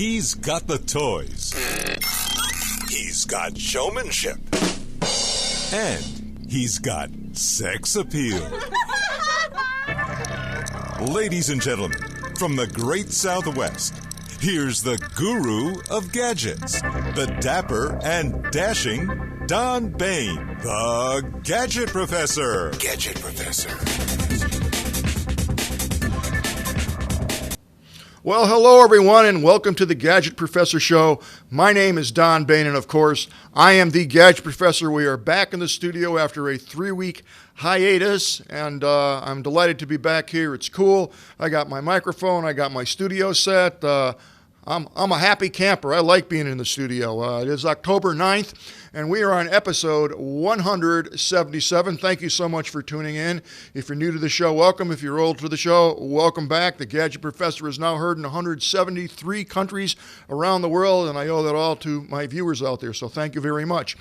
He's got the toys. He's got showmanship. And he's got sex appeal. Ladies and gentlemen, from the great Southwest, here's the guru of gadgets, the dapper and dashing Don Baine, the Gadget Professor. Gadget Professor. Well, hello everyone, and welcome to the Gadget Professor Show. My name is Don Baine, and of course, I am the Gadget Professor. We are back in the studio after a 3-week hiatus, and I'm delighted to be back here. It's cool. I got my microphone. I got my studio set. I'm a happy camper. I like being in the studio. It is October 9th, and we are on episode 177. Thank you so much for tuning in. If you're new to the show, welcome. If you're old to the show, welcome back. The Gadget Professor is now heard in 173 countries around the world, and I owe that all to my viewers out there, so thank you very much.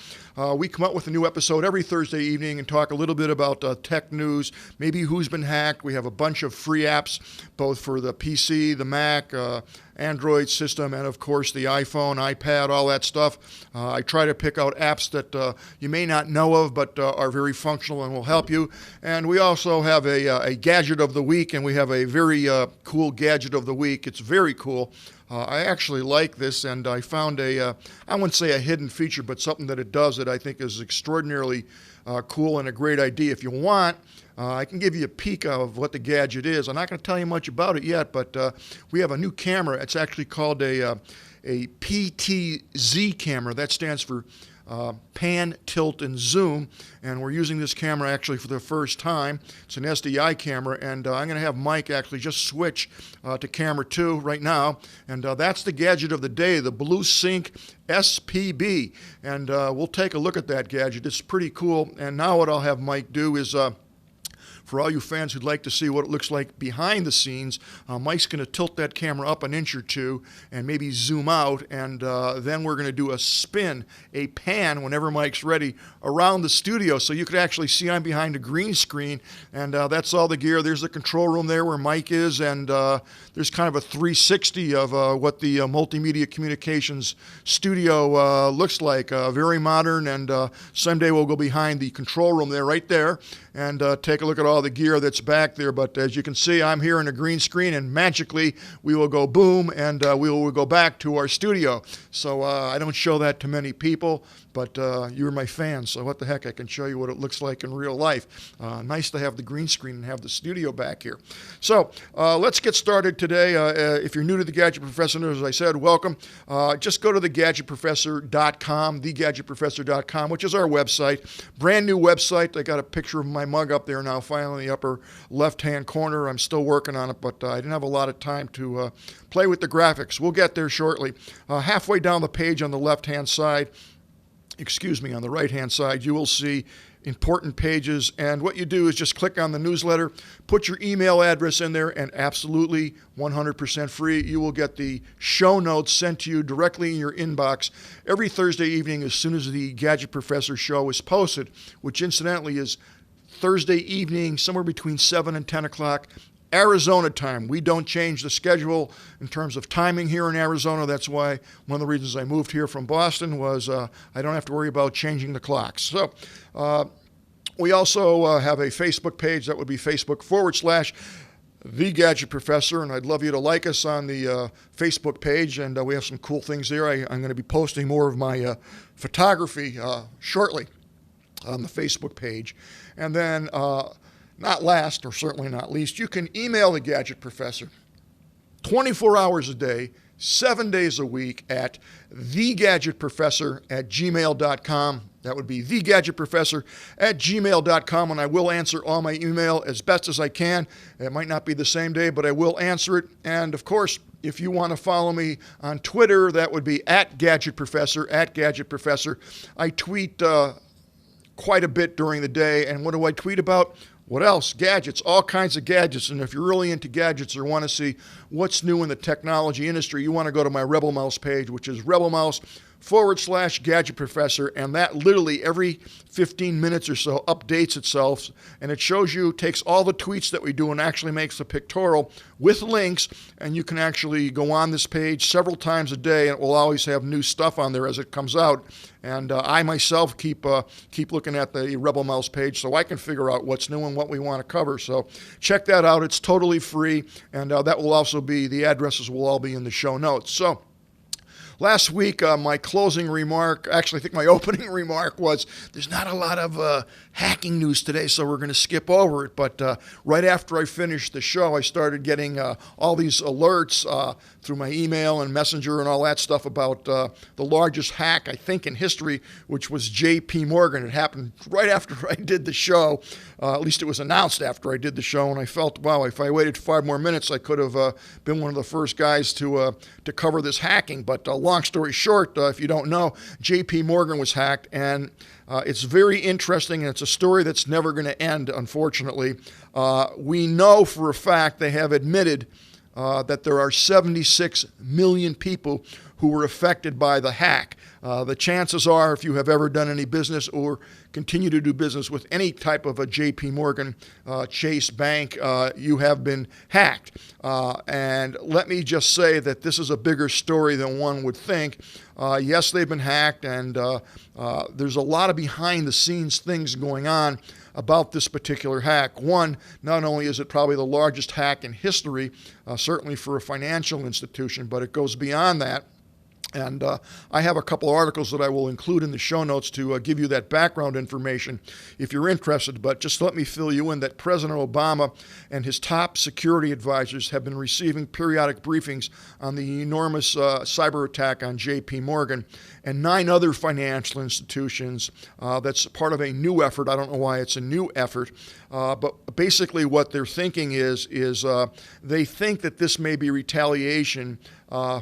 We come up with a new episode every Thursday evening and talk a little bit about tech news, maybe who's been hacked. We have a bunch of free apps, both for the PC, the Mac, Android system, and of course the iPhone, iPad, all that stuff. I try to pick out apps that you may not know of but are very functional and will help you. And we also have a gadget of the week, and we have a very cool gadget of the week. It's very cool. I actually like this, and I found I wouldn't say a hidden feature, but something that it does that I think is extraordinarily cool and a great idea. If you want, I can give you a peek of what the gadget is. I'm not going to tell you much about it yet, but we have a new camera. It's actually called a PTZ camera. That stands for pan, tilt, and zoom, and we're using this camera actually for the first time. It's an SDI camera, and I'm going to have Mike actually just switch to camera 2 right now, and that's the gadget of the day, the BlueSync SPB, and we'll take a look at that gadget. It's pretty cool, and now what I'll have Mike do is for all you fans who'd like to see what it looks like behind the scenes, Mike's going to tilt that camera up an inch or two and maybe zoom out, and then we're going to do a spin, a pan, whenever Mike's ready, around the studio so you could actually see I'm behind a green screen, and that's all the gear. There's the control room there where Mike is, and there's kind of a 360 of what the multimedia communications studio looks like. Very modern, and someday we'll go behind the control room there, right there, and take a look at all the gear that's back there. But as you can see, I'm here in a green screen, and magically we will go boom, and we will go back to our studio. So I don't show that to many people, but you're my fans, so what the heck, I can show you what it looks like in real life. Nice to have the green screen and have the studio back here. So let's get started today. If you're new to the Gadget Professor, as I said, welcome. Just go to thegadgetprofessor.com, thegadgetprofessor.com, which is our website. Brand new website. I got a picture of my mug up there now, finally in the upper left-hand corner. I'm still working on it, but I didn't have a lot of time to play with the graphics. We'll get there shortly. Halfway down the page on the left-hand side, on the right-hand side, you will see important pages, and what you do is just click on the newsletter, put your email address in there, and absolutely 100% free, you will get the show notes sent to you directly in your inbox every Thursday evening as soon as the Gadget Professor show is posted, which incidentally is Thursday evening, somewhere between 7 and 10 o'clock, Arizona time. We don't change the schedule in terms of timing here in Arizona. That's why one of the reasons I moved here from Boston was I don't have to worry about changing the clocks. So we also have a Facebook page. That would be Facebook.com/The Gadget Professor, and I'd love you to like us on the Facebook page, and we have some cool things there. I'm going to be posting more of my photography shortly on the Facebook page. And then not last, or certainly not least, you can email the Gadget Professor 24 hours a day, 7 days a week at thegadgetprofessor@gmail.com. That would be thegadgetprofessor@gmail.com, and I will answer all my email as best as I can. It might not be the same day, but I will answer it. And of course, if you want to follow me on Twitter, that would be @GadgetProfessor. I tweet quite a bit during the day, and what do I tweet about? What else? Gadgets, all kinds of gadgets. And if you're really into gadgets or want to see what's new in the technology industry, you want to go to my Rebel Mouse page, which is Rebel Mouse YouTube.com/Gadget Professor, and that literally every 15 minutes or so updates itself, and it shows you, takes all the tweets that we do and actually makes a pictorial with links, and you can actually go on this page several times a day, and it will always have new stuff on there as it comes out. And I myself keep looking at the Rebel Mouse page so I can figure out what's new and what we want to cover. So check that out. It's totally free, and that will also be, the addresses will all be in the show notes. So last week, my closing remark, actually I think my opening remark was, there's not a lot of hacking news today, so we're going to skip over it. But right after I finished the show, I started getting all these alerts through my email and messenger and all that stuff about the largest hack, I think, in history, which was JP Morgan. It happened right after I did the show. At least it was announced after I did the show, and I felt, wow, if I waited 5 more minutes, I could have been one of the first guys to cover this hacking. But long story short, if you don't know, JP Morgan was hacked, and it's very interesting, and it's a story that's never going to end, unfortunately. We know for a fact they have admitted that there are 76 million people who were affected by the hack. The chances are, if you have ever done any business or continue to do business with any type of a JP Morgan Chase bank, you have been hacked. And let me just say that this is a bigger story than one would think. Yes, they've been hacked, and there's a lot of behind-the-scenes things going on about this particular hack. One, not only is it probably the largest hack in history, certainly for a financial institution, but it goes beyond that. And I have a couple articles that I will include in the show notes to give you that background information if you're interested. But just let me fill you in that President Obama and his top security advisors have been receiving periodic briefings on the enormous cyber attack on JP Morgan and 9 other financial institutions. That's part of a new effort. I don't know why it's a new effort. But basically what they're thinking is they think that this may be retaliation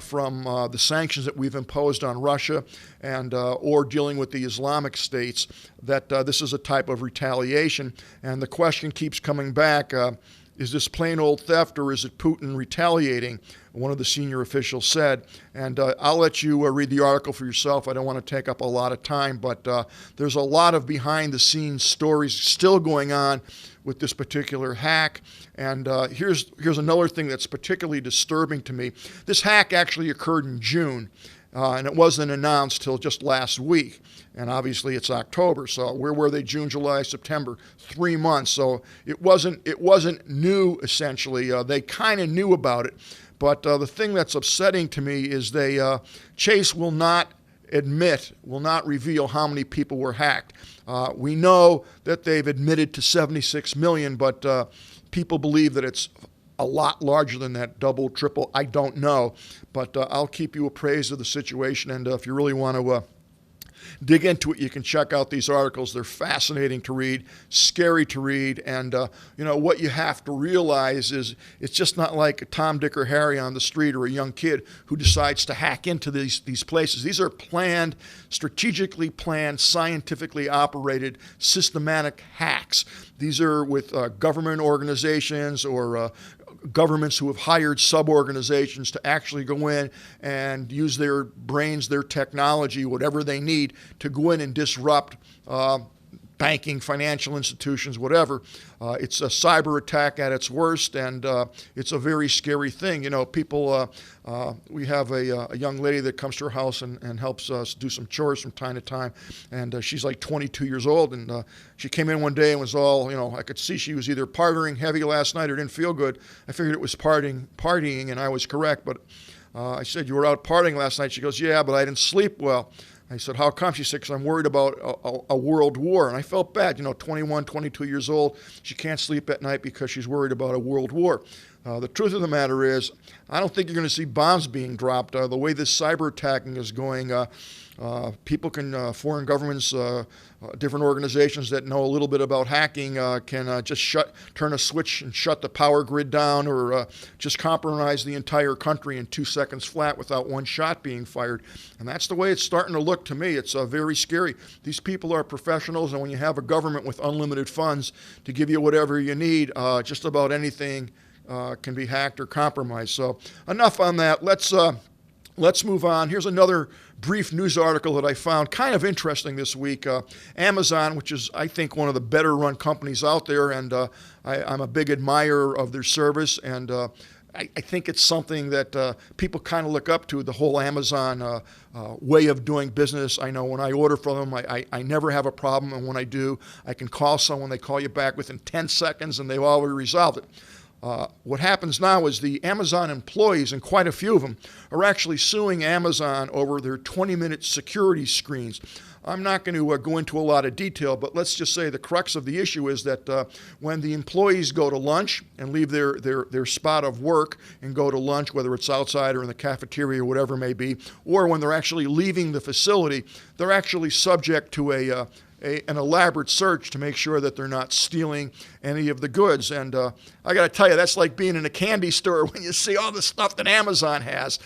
from the sanctions that we've imposed on Russia and or dealing with the Islamic states, that this is a type of retaliation. And the question keeps coming back, is this plain old theft or is it Putin retaliating? One of the senior officials said. And I'll let you read the article for yourself. I don't want to take up a lot of time, but there's a lot of behind-the-scenes stories still going on with this particular hack. And here's another thing that's particularly disturbing to me. This hack actually occurred in June, and it wasn't announced till just last week. And obviously it's October, so where were they? June, July, September, 3 months. So it wasn't new, essentially. They kind of knew about it. But the thing that's upsetting to me is Chase will not reveal how many people were hacked. We know that they've admitted to 76 million, but people believe that it's a lot larger than that, double, triple, I don't know. But I'll keep you appraised of the situation, and if you really want to dig into it, you can check out these articles. They're fascinating to read, scary to read, and what you have to realize is it's just not like a Tom, Dick, or Harry on the street or a young kid who decides to hack into these places. These are planned, strategically planned, scientifically operated, systematic hacks. These are with government organizations or governments who have hired sub-organizations to actually go in and use their brains, their technology, whatever they need to go in and disrupt banking, financial institutions, whatever. It's a cyber attack at its worst, and it's a very scary thing. People, we have a young lady that comes to our house and helps us do some chores from time to time, and she's like 22 years old, and she came in one day and was all, I could see she was either partying heavy last night or didn't feel good. I figured it was partying, and I was correct, but I said, "You were out partying last night?" She goes, "Yeah, but I didn't sleep well." I said, "How come?" She said, "Because I'm worried about a world war." And I felt bad, 21, 22 years old. She can't sleep at night because she's worried about a world war. The truth of the matter is, I don't think you're going to see bombs being dropped. The way this cyber attacking is going, people can, foreign governments, different organizations that know a little bit about hacking can just turn a switch and shut the power grid down, or just compromise the entire country in 2 seconds flat without one shot being fired. And that's the way it's starting to look to me. It's very scary. These people are professionals, and when you have a government with unlimited funds to give you whatever you need, just about anything can be hacked or compromised. So enough on that. Let's Let's move on. Here's another brief news article that I found kind of interesting this week. Amazon, which is, I think, one of the better run companies out there, and I'm a big admirer of their service, and I think it's something that people kind of look up to, the whole Amazon way of doing business. I know when I order from them, I never have a problem, and when I do, I can call someone, they call you back within 10 seconds, and they've already resolved it. What happens now is the Amazon employees, and quite a few of them, are actually suing Amazon over their 20-minute security screens. I'm not going to go into a lot of detail, but let's just say the crux of the issue is that when the employees go to lunch and leave their spot of work and go to lunch, whether it's outside or in the cafeteria or whatever it may be, or when they're actually leaving the facility, they're actually subject to an elaborate search to make sure that they're not stealing any of the goods. And I got to tell you, that's like being in a candy store when you see all the stuff that Amazon has.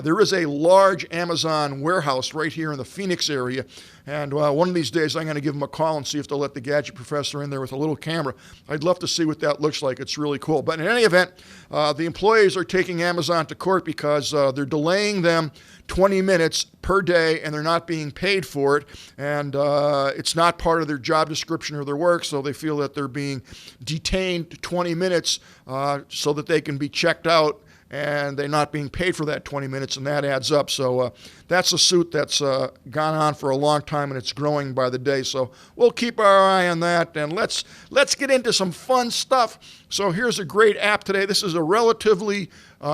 There is a large Amazon warehouse right here in the Phoenix area. And one of these days, I'm going to give them a call and see if they'll let the Gadget Professor in there with a little camera. I'd love to see what that looks like. It's really cool. But in any event, the employees are taking Amazon to court because they're delaying them 20 minutes per day, and they're not being paid for it. And it's not part of their job description or their work, so they feel that they're being detained 20 minutes so that they can be checked out, and they're not being paid for that 20 minutes, and that adds up. So that's a suit that's gone on for a long time, and it's growing by the day. So we'll keep our eye on that, and let's get into some fun stuff. So here's a great app today. This is a relatively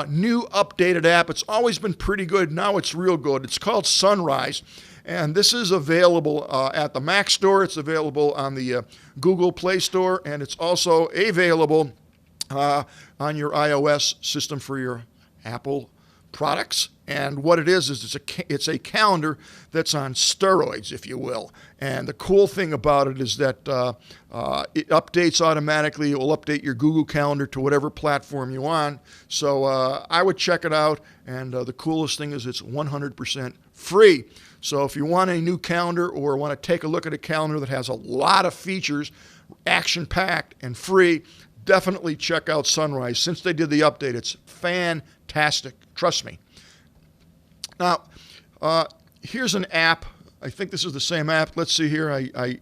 new updated app. It's always been pretty good. Now it's real good. It's called Sunrise. And this is available at the Mac Store. It's available on the Google Play Store, and it's also available on your iOS system for your Apple products. And what it is it's a calendar that's on steroids, if you will. And the cool thing about it is that it updates automatically. It will update your Google Calendar to whatever platform you want. So I would check it out. And the coolest thing is it's 100% free. So if you want a new calendar or want to take a look at a calendar that has a lot of features, action-packed and free, definitely check out Sunrise. Since they did the update, it's fantastic. Trust me. Now, here's an app. I think this is the same app. Let's see here. I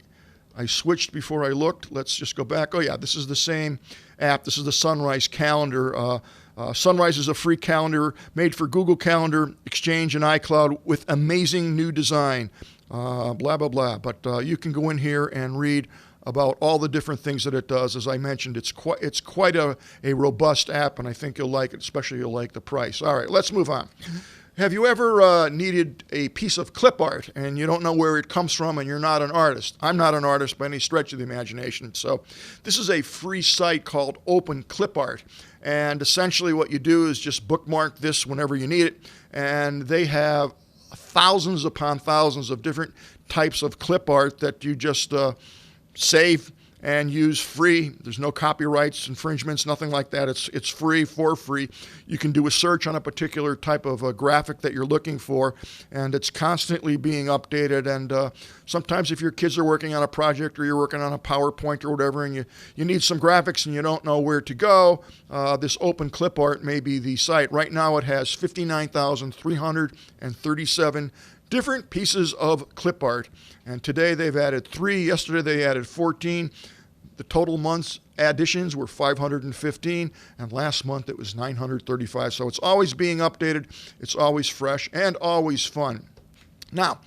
switched before I looked. Let's just go back. Oh, yeah, this is the same app. This is the Sunrise calendar. Sunrise is a free calendar made for Google Calendar, Exchange, and iCloud with amazing new design. Blah, blah, blah. But you can go in here and read about all the different things that it does. As I mentioned, it's quite a robust app, and I think you'll like it, especially you'll like the price. All right, let's move on. Have you ever needed a piece of clip art and you don't know where it comes from and you're not an artist? I'm not an artist by any stretch of the imagination. So this is a free site called Open Clipart. And essentially what you do is just bookmark this whenever you need it. And they have thousands upon thousands of different types of clip art that you just save and use free. There's no copyrights, infringements, nothing like that. It's free for free. You can do a search on a particular type of graphic that you're looking for, and it's constantly being updated. And sometimes if your kids are working on a project or you're working on a PowerPoint or whatever, and you need some graphics and you don't know where to go, this Open Clip Art may be the site. Right now it has 59,337 different pieces of clip art. And today they've added 3. Yesterday they added 14. The total month's additions were 515, and last month it was 935. So it's always being updated, it's always fresh, and always fun. Now,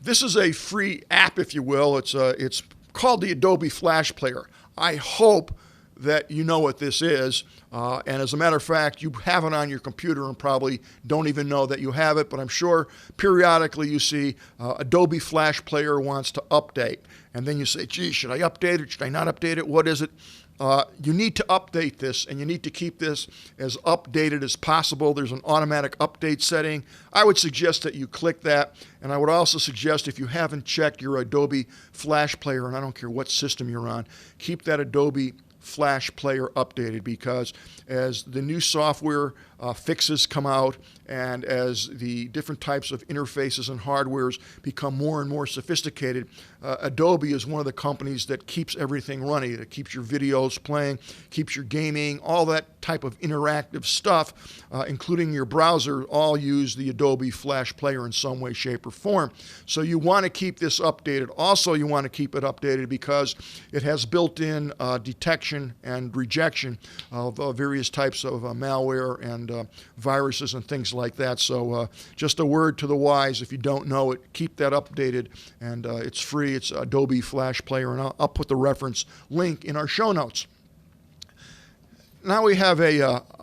this is a free app, if you will. It's called the Adobe Flash Player. I hope that you know what this is. And as a matter of fact, you have it on your computer and probably don't even know that you have it, but I'm sure periodically you see Adobe Flash Player wants to update. And then you say, gee, should I update it? Should I not update it? What is it? You need to update this, and you need to keep this as updated as possible. There's an automatic update setting. I would suggest that you click that, and I would also suggest if you haven't checked your Adobe Flash Player, and I don't care what system you're on, keep that Adobe Flash Player updated, because as the new software fixes come out, and as the different types of interfaces and hardwares become more and more sophisticated, Adobe is one of the companies that keeps everything running, that keeps your videos playing, keeps your gaming, all that type of interactive stuff, including your browser, all use the Adobe Flash Player in some way, shape, or form. So you want to keep this updated. Also, you want to keep it updated because it has built-in detection and rejection of various types of malware and viruses and things like that. So just a word to the wise, if you don't know it, keep that updated, and it's free. It's Adobe Flash Player, and I'll put the reference link in our show notes. Now we have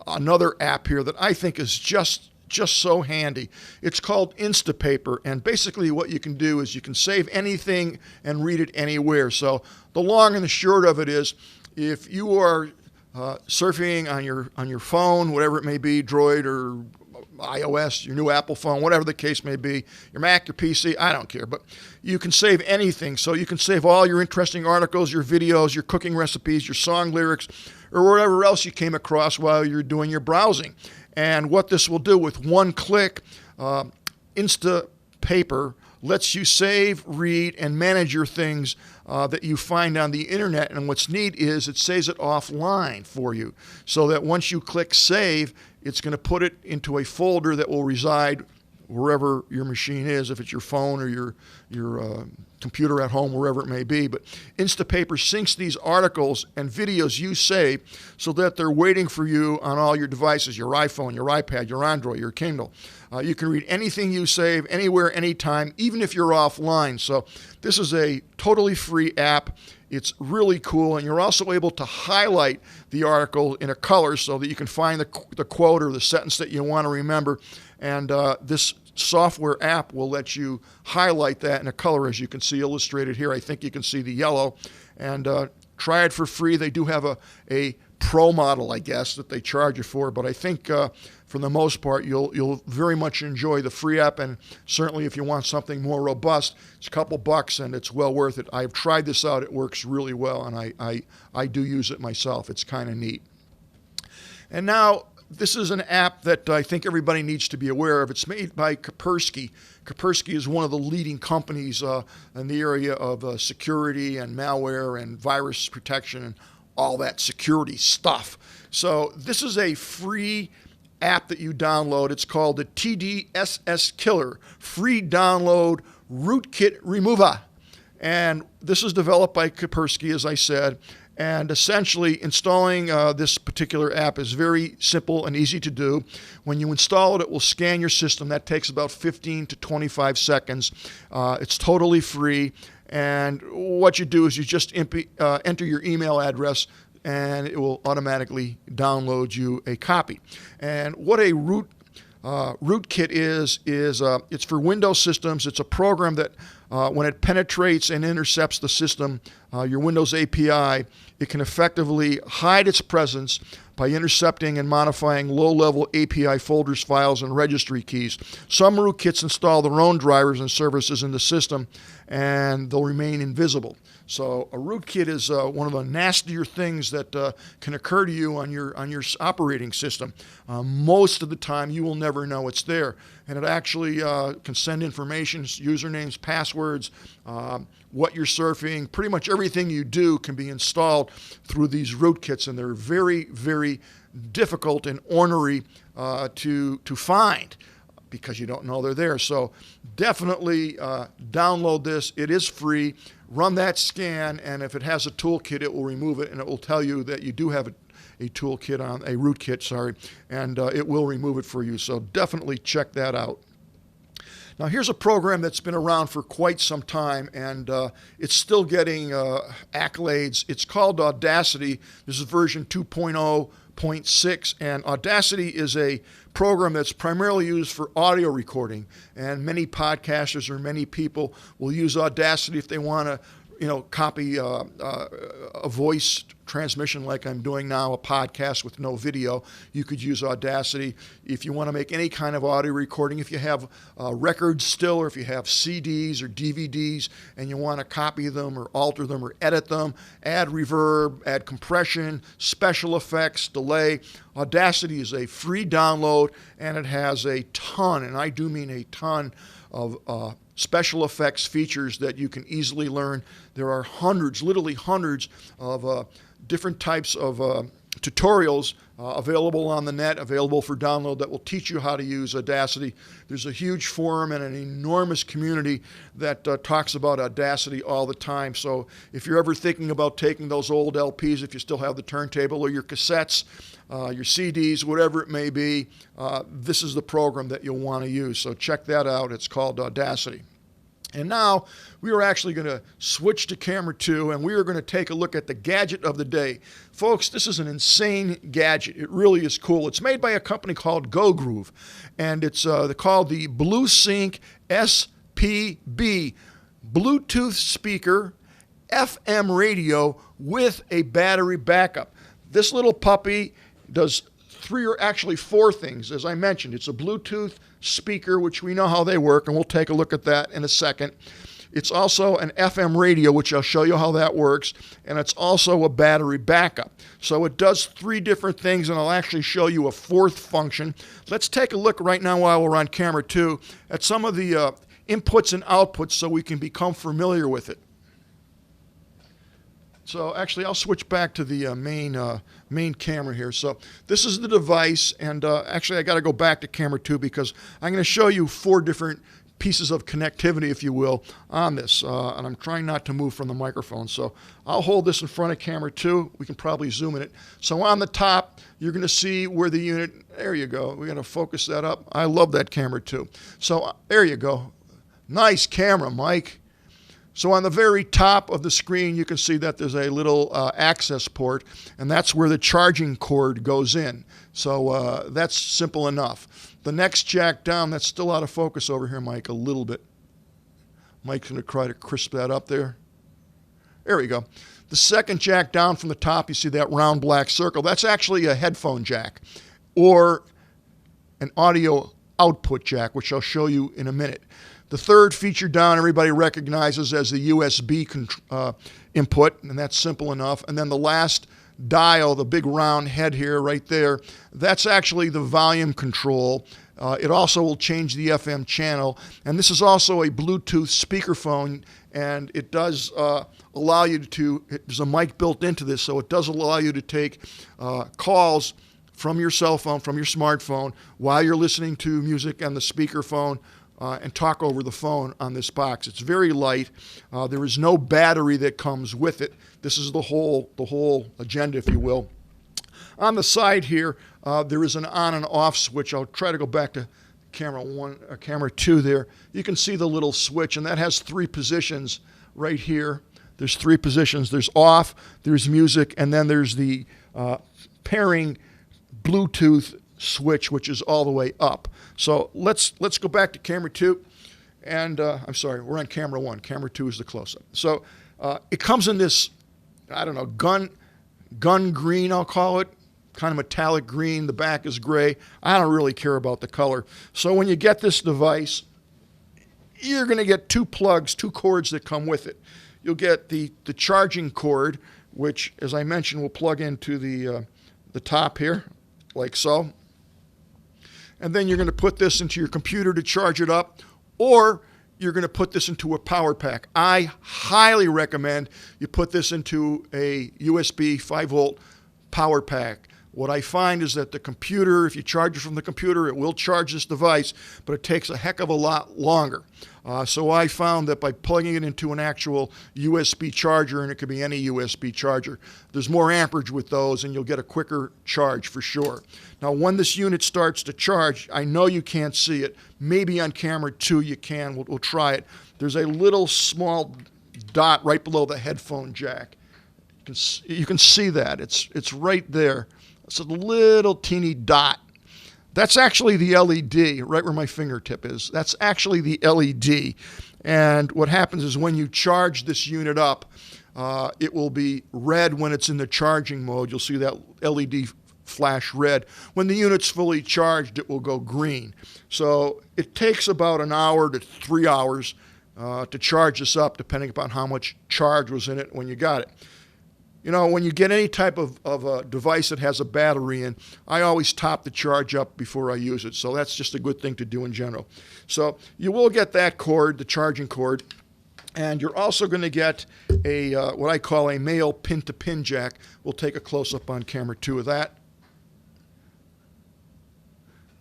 another app here that I think is just so handy. It's called Instapaper, and basically what you can do is you can save anything and read it anywhere. So the long and the short of it is, if you are surfing on your phone, whatever it may be, Droid or iOS, your new Apple phone, whatever the case may be, your Mac, your PC, I don't care, but you can save anything. So you can save all your interesting articles, your videos, your cooking recipes, your song lyrics, or whatever else you came across while you're doing your browsing. And what this will do with one click, Instapaper lets you save, read, and manage your things that you find on the internet. And what's neat is it saves it offline for you, so that once you click save, it's going to put it into a folder that will reside wherever your machine is, if it's your phone or your computer at home, wherever it may be. But Instapaper syncs these articles and videos you save so that they're waiting for you on all your devices, your iPhone, your iPad, your Android, your Kindle. You can read anything you save, anywhere, anytime, even if you're offline. So this is a totally free app. It's really cool, and you're also able to highlight the article in a color so that you can find the quote or the sentence that you want to remember. And this software app will let you highlight that in a color, as you can see illustrated here. I think you can see the yellow. And try it for free. They do have a pro model, I guess, that they charge you for, but I think for the most part you'll very much enjoy the free app, and certainly if you want something more robust, it's a couple bucks and it's well worth it. I've tried this out. It works really well, and I do use it myself. It's kind of neat. And now this is an app that I think everybody needs to be aware of. It's made by Kaspersky. Kaspersky is one of the leading companies in the area of security and malware and virus protection and all that security stuff. So this is a free app that you download. It's called the TDSS Killer, free download Rootkit Remover. And this is developed by Kaspersky, as I said. And essentially, installing this particular app is very simple and easy to do. When you install it, it will scan your system. That takes about 15 to 25 seconds. It's totally free. And what you do is you just enter your email address, and it will automatically download you a copy. And what a Rootkit is it's for Windows systems. It's a program that when it penetrates and intercepts the system, your Windows API, it can effectively hide its presence by intercepting and modifying low-level API folders, files, and registry keys. Some rootkits install their own drivers and services in the system, and they'll remain invisible. So a rootkit is one of the nastier things that can occur to you on your operating system. Most of the time, you will never know it's there, and it actually can send information, usernames, passwords, what you're surfing. Pretty much everything you do can be installed through these rootkits, and they're very, very difficult and ornery to find, because you don't know they're there. So definitely download this. It is free. Run that scan, and if it has a toolkit, it will remove it, and it will tell you that you do have a toolkit on, a rootkit, sorry, and it will remove it for you. So definitely check that out. Now here's a program that's been around for quite some time, and it's still getting accolades. It's called Audacity. This is version 2.0.6, and Audacity is a program that's primarily used for audio recording, and many podcasters or many people will use Audacity if they want to copy a voice transmission like I'm doing now, a podcast with no video, you could use Audacity. If you want to make any kind of audio recording, if you have records still, or if you have CDs or DVDs and you want to copy them or alter them or edit them, add reverb, add compression, special effects, delay, Audacity is a free download, and it has a ton, and I do mean a ton, of special effects features that you can easily learn. There are hundreds, literally hundreds of different types of tutorials available on the net, available for download, that will teach you how to use Audacity. There's a huge forum and an enormous community that talks about Audacity all the time. So if you're ever thinking about taking those old LPs, if you still have the turntable, or your cassettes, your CDs, whatever it may be, this is the program that you'll want to use. So check that out. It's called Audacity. And now we are actually going to switch to camera 2, and we are going to take a look at the gadget of the day. Folks, this is an insane gadget. It really is cool. It's made by a company called GoGroove, and it's called the BlueSync SPB, Bluetooth speaker, FM radio with a battery backup. This little puppy does 3 or actually 4 things. As I mentioned, it's a Bluetooth speaker, which we know how they work, and we'll take a look at that in a second. It's also an FM radio, which I'll show you how that works, and it's also a battery backup. So it does 3 different things, and I'll actually show you a 4th function. Let's take a look right now while we're on camera 2 at some of the inputs and outputs so we can become familiar with it. So actually, I'll switch back to the main camera here. So this is the device, and actually I got to go back to camera 2 because I'm going to show you 4 different pieces of connectivity, if you will, on this. And I'm trying not to move from the microphone. So I'll hold this in front of camera 2. We can probably zoom in it. So on the top, you're going to see where the unit, there you go. We're going to focus that up. I love that camera 2. So there you go. Nice camera, Mike. So on the very top of the screen, you can see that there's a little access port, and that's where the charging cord goes in. So that's simple enough. The next jack down, that's still out of focus over here, Mike, a little bit. Mike's going to try to crisp that up there. There we go. The second jack down from the top, you see that round black circle. That's actually a headphone jack or an audio output jack, which I'll show you in a minute. The third feature down, everybody recognizes as the USB input, and that's simple enough. And then the last dial, the big round head here, right there, that's actually the volume control. It also will change the FM channel. And this is also a Bluetooth speakerphone, and it does allow you to, there's a mic built into this, so it does allow you to take calls from your cell phone, from your smartphone, while you're listening to music on the speakerphone, and talk over the phone on this box. It's very light. There is no battery that comes with it. This is the whole agenda, if you will. On the side here, there is an on and off switch. I'll try to go back to camera 2 there. You can see the little switch, and that has 3 positions right here. There's 3 positions. There's off, there's music, and then there's the pairing Bluetooth switch, which is all the way up. So let's go back to camera 2, and I'm sorry, we're on camera 1. Camera 2 is the close-up. So it comes in this, I don't know, gun green, I'll call it, kind of metallic green. The back is gray. I don't really care about the color. So when you get this device, you're going to get 2 plugs, 2 cords that come with it. You'll get the charging cord, which, as I mentioned, will plug into the top here, like so. And then you're going to put this into your computer to charge it up, or you're going to put this into a power pack. I highly recommend you put this into a USB 5-volt power pack. What I find is that the computer, if you charge it from the computer, it will charge this device, but it takes a heck of a lot longer. So I found that by plugging it into an actual USB charger, and it could be any USB charger, there's more amperage with those, and you'll get a quicker charge for sure. Now, when this unit starts to charge, I know you can't see it. Maybe on camera 2 you can. We'll try it. There's a little small dot right below the headphone jack. You can see that. It's right there. It's a little teeny dot. That's actually the LED, right where my fingertip is. That's actually the LED. And what happens is when you charge this unit up, it will be red when it's in the charging mode. You'll see that LED flash red. When the unit's fully charged, it will go green. So it takes about an hour to 3 hours to charge this up, depending upon how much charge was in it when you got it. You know, when you get any type of a device that has a battery in, I always top the charge up before I use it. So that's just a good thing to do in general. So you will get that cord, the charging cord, and you're also going to get a what I call a male pin-to-pin jack. We'll take a close-up on camera 2 of that.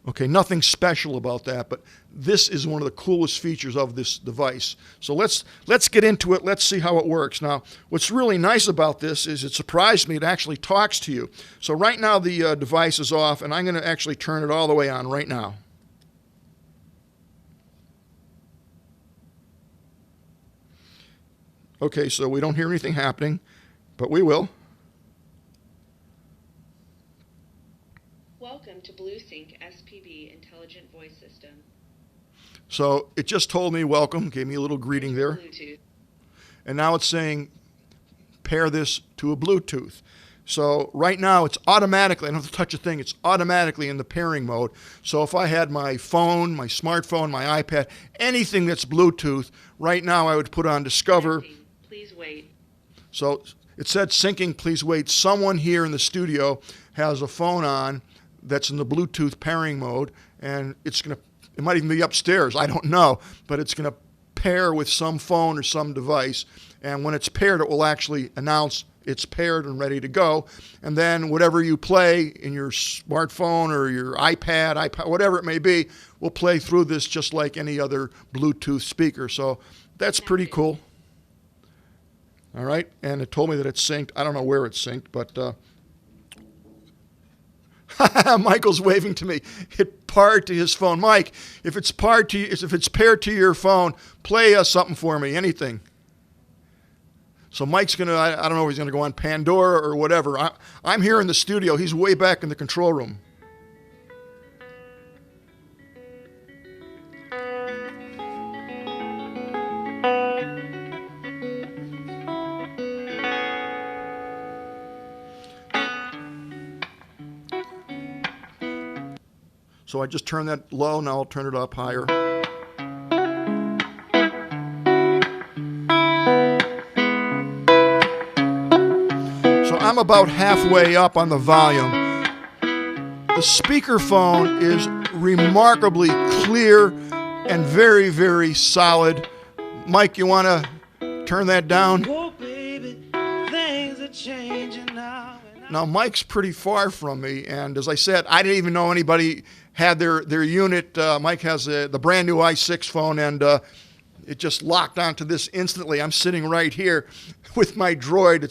Okay, nothing special about that, but this is one of the coolest features of this device. So let's get into it. Let's see how it works. Now, what's really nice about this is it surprised me. It actually talks to you. So right now the device is off, and I'm going to actually turn it all the way on right now. Okay, so we don't hear anything happening, but we will. Welcome to BlueSync SPB Intelligent Voice System. So it just told me welcome, gave me a little greeting there. Bluetooth. And now it's saying pair this to a Bluetooth. So right now it's automatically, I don't have to touch a thing, it's automatically in the pairing mode. So if I had my phone, my smartphone, my iPad, anything that's Bluetooth, right now I would put on Discover. Please wait. So it said syncing, please wait. Someone here in the studio has a phone on that's in the Bluetooth pairing mode, and it might even be upstairs, I don't know, but it's going to pair with some phone or some device, and when it's paired, it will actually announce it's paired and ready to go, and then whatever you play in your smartphone or your iPad, whatever it may be, will play through this just like any other Bluetooth speaker. So that's pretty cool. All right, and it told me that it's synced. I don't know where it's synced, but Michael's waving to me. It paired to his phone. Mike, if it's paired to your phone, play something for me, anything. So Mike's going to, I don't know if he's going to go on Pandora or whatever. I'm here in the studio. He's way back in the control room. So I just turned that low, now I'll turn it up higher. So I'm about halfway up on the volume. The speakerphone is remarkably clear and very, very solid. Mike, you want to turn that down? Oh, baby, things are changing now. Now, Mike's pretty far from me, and as I said, I didn't even know anybody had their unit. Mike has the brand new i6 phone, and it just locked onto this instantly. I'm sitting right here with my Droid.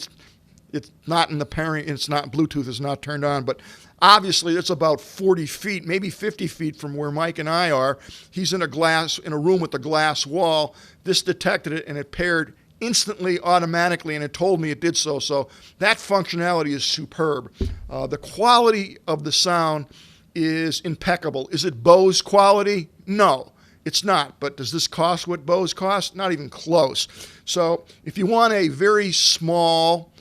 It's not in the pairing. It's not Bluetooth. Is not turned on, but obviously it's about 40 feet, maybe 50 feet from where Mike and I are. He's in a room with a glass wall. This detected it, and it paired instantly, automatically, and it told me it did so. So that functionality is superb. The quality of the sound is impeccable. Is it Bose quality? No, it's not. But does this cost what Bose costs? Not even close. So if you want a very small,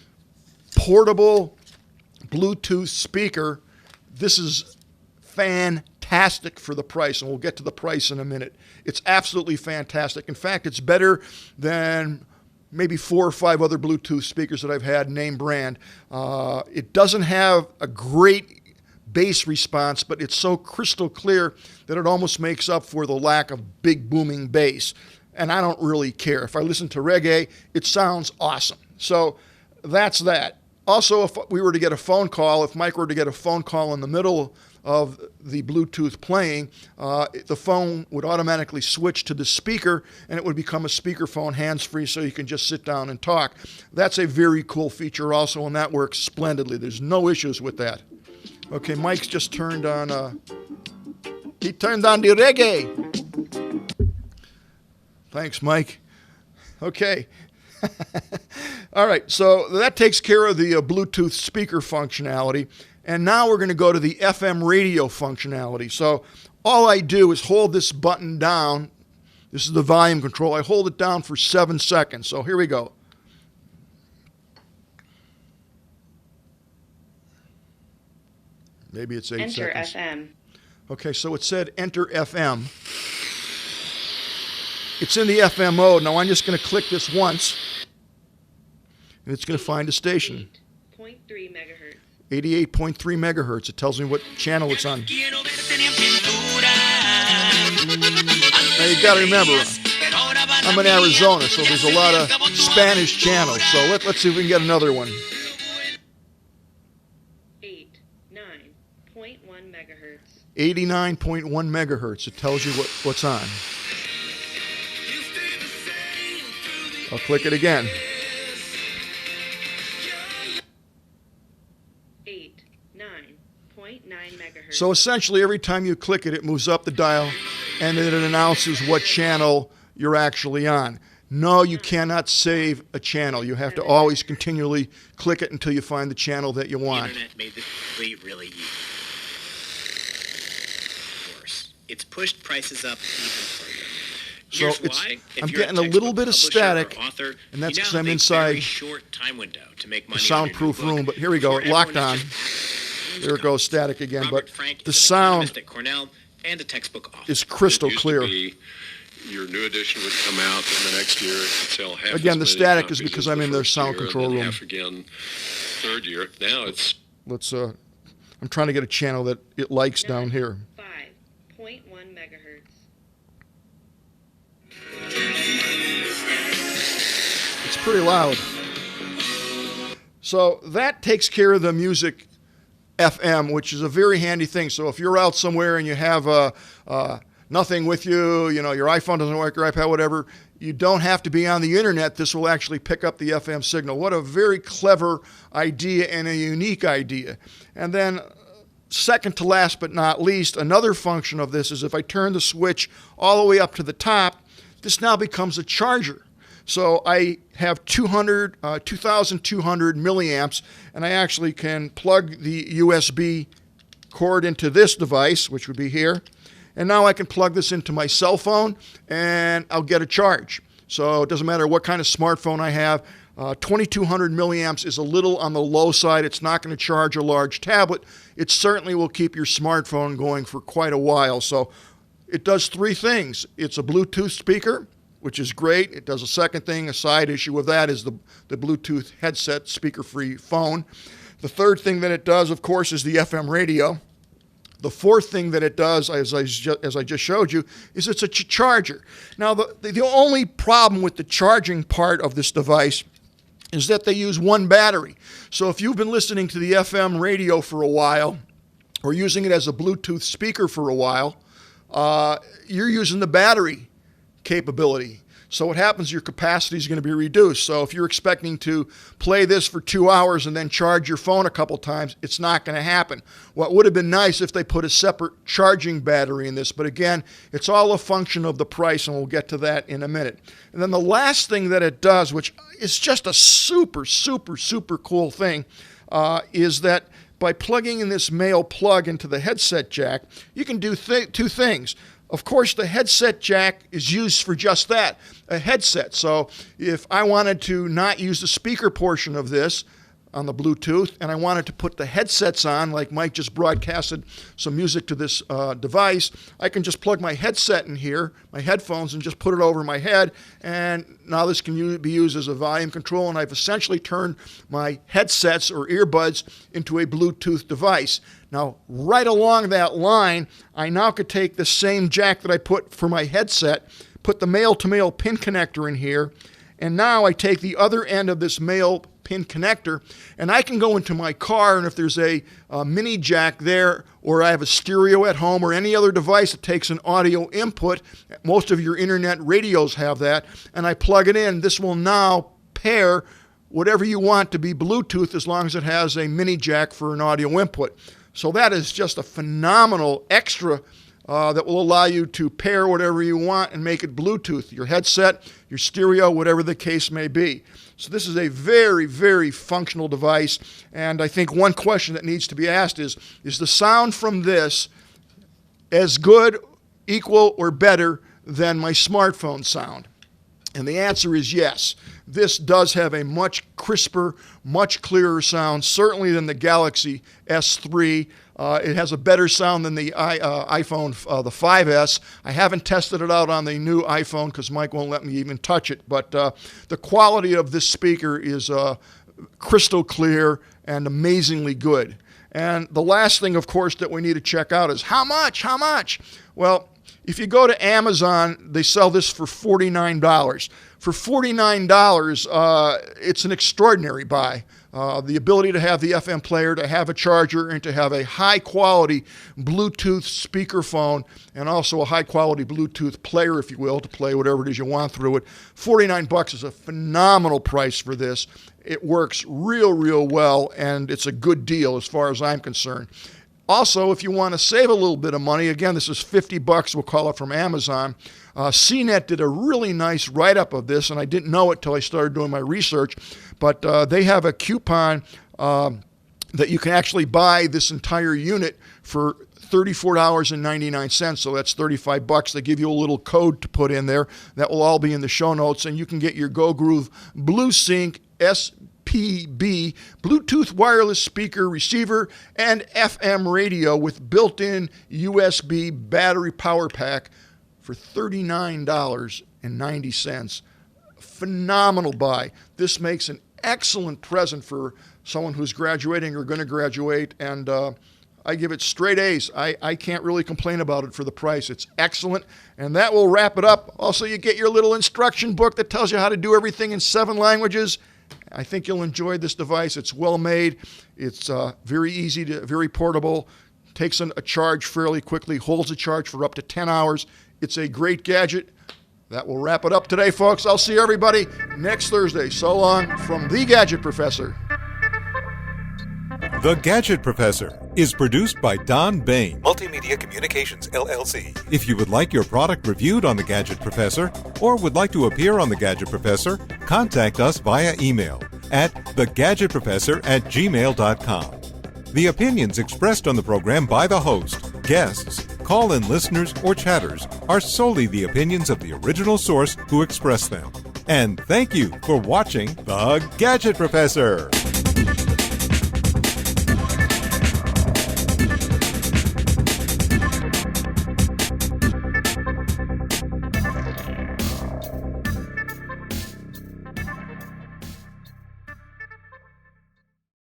portable Bluetooth speaker, this is fantastic for the price, and we'll get to the price in a minute. It's absolutely fantastic. In fact, it's better than maybe 4 or 5 other Bluetooth speakers that I've had, name brand. It doesn't have a great bass response, but it's so crystal clear that it almost makes up for the lack of big booming bass. And I don't really care. If I listen to reggae, it sounds awesome. So that's that. Also, if we were to get a phone call, if Mike were to get a phone call in the middle of the Bluetooth playing, the phone would automatically switch to the speaker, and it would become a speakerphone hands-free, so you can just sit down and talk. That's a very cool feature also, and that works splendidly. There's no issues with that. Okay, Mike's just turned on, he turned on the reggae. Thanks, Mike. Okay. All right, so that takes care of the Bluetooth speaker functionality. And now we're going to go to the FM radio functionality. So all I do is hold this button down. This is the volume control. I hold it down for 7 seconds. So here we go. Maybe it's 8 Enter seconds. FM. Okay, so it said enter FM. It's in the FM mode. Now I'm just going to click this once, and it's going to find a station. 8.3 megahertz. 88.3 megahertz. It tells me what channel it's on. Now you got to remember, I'm in Arizona, so there's a lot of Spanish channels. So let's see if we can get another one. 89.1 megahertz. 89.1 megahertz. It tells you what's on. I'll click it again. 89.9 megahertz. So essentially, every time you click it, it moves up the dial, and then it announces what channel you're actually on. No, you cannot save a channel. You have to always continually click it until you find the channel that you want. The internet made this really easy. Of course, it's pushed prices up even further. So Here's why. If I'm you're getting a little bit of publisher or static, author, and that's you because now I'm have a inside very short time window to make a money on your new soundproof book room. But here we go, before locked everyone on. is just There it goes, static again. Robert But Frank the is an sound economist at Cornell and a textbook author. is crystal It used clear. to be your new edition would come out, and the next year it could sell half Again, as the many static is copies because as I'm the in their first sound year, and control then room. half again third year. Now it's Let's. I'm trying to get a channel that it likes down here. 5.1 megahertz. It's pretty loud. So that takes care of the music FM, which is a very handy thing. So if you're out somewhere and you have nothing with you, you know, your iPhone doesn't work, your iPad, whatever, you don't have to be on the internet. This will actually pick up the FM signal. What a very clever idea and a unique idea. And then second to last but not least, another function of this is if I turn the switch all the way up to the top, this now becomes a charger. So I have 2,200 milliamps, and I actually can plug the USB cord into this device, which would be here. And now I can plug this into my cell phone, and I'll get a charge. So it doesn't matter what kind of smartphone I have. 2,200 milliamps is a little on the low side. It's not going to charge a large tablet. It certainly will keep your smartphone going for quite a while. So it does three things. It's a Bluetooth speaker, which is great. It does a second thing. A side issue with that is the Bluetooth headset, speaker-free phone. The third thing that it does, of course, is the FM radio. The fourth thing that it does, as I just showed you, is it's a charger. Now, the only problem with the charging part of this device is that they use one battery. So if you've been listening to the FM radio for a while, or using it as a Bluetooth speaker for a while, you're using the battery capability. So what happens, your capacity is going to be reduced. So if you're expecting to play this for 2 hours and then charge your phone a couple times, it's not going to happen. What would have been nice if they put a separate charging battery in this, but again, it's all a function of the price, and we'll get to that in a minute. And then the last thing that it does, which is just a super cool thing, is that by plugging in this male plug into the headset jack, you can do two things. Of course, the headset jack is used for just that, a headset. So if I wanted to not use the speaker portion of this on the Bluetooth, and I wanted to put the headsets on, like Mike just broadcasted some music to this device, I can just plug my headset in here, my headphones, and just put it over my head, and now this can be used as a volume control, and I've essentially turned my headsets or earbuds into a Bluetooth device. Now, right along that line, I now could take the same jack that I put for my headset, put the male-to-male pin connector in here, and now I take the other end of this male pin connector, and I can go into my car, and if there's a mini jack there, or I have a stereo at home, or any other device that takes an audio input, most of your internet radios have that, and I plug it in, this will now pair whatever you want to be Bluetooth as long as it has a mini jack for an audio input. So that is just a phenomenal extra that will allow you to pair whatever you want and make it Bluetooth, your headset, your stereo, whatever the case may be. So this is a very, very functional device, and I think one question that needs to be asked is the sound from this as good, equal, or better than my smartphone sound? And the answer is yes. This does have a much crisper, much clearer sound, certainly than the Galaxy S3. It has a better sound than the iPhone, the 5S. I haven't tested it out on the new iPhone because Mike won't let me even touch it. But the quality of this speaker is crystal clear and amazingly good. And the last thing, of course, that we need to check out is how much? How much? Well, if you go to Amazon, they sell this for $49. For $49, it's an extraordinary buy. The ability to have the FM player, to have a charger, and to have a high-quality Bluetooth speakerphone, and also a high-quality Bluetooth player, if you will, to play whatever it is you want through it. $49 is a phenomenal price for this. It works real well, and it's a good deal as far as I'm concerned. Also, if you want to save a little bit of money, again, this is $50, we'll call it, from Amazon. CNET did a really nice write-up of this, and I didn't know it till I started doing my research, but they have a coupon that you can actually buy this entire unit for $34.99, so that's $35. They give you a little code to put in there. That will all be in the show notes, and you can get your GoGroove BlueSync SPB Bluetooth wireless speaker receiver and FM radio with built-in USB battery power pack for $39.90. Phenomenal buy. This makes an excellent present for someone who's graduating or going to graduate, and I give it straight A's. I can't really complain about it for the price. It's excellent, and that will wrap it up. Also, you get your little instruction book that tells you how to do everything in 7 languages. I think you'll enjoy this device. It's well made. It's very easy to, very portable, takes a charge fairly quickly, holds a charge for up to 10 hours. It's a great gadget. That will wrap it up today, folks. I'll see everybody next Thursday. So long from the Gadget Professor. The Gadget Professor is produced by Don Baine. Multimedia Communications, LLC. If you would like your product reviewed on The Gadget Professor or would like to appear on The Gadget Professor, contact us via email at thegadgetprofessor@gmail.com. The opinions expressed on the program by the host, guests, call-in listeners, or chatters are solely the opinions of the original source who expressed them. And thank you for watching The Gadget Professor.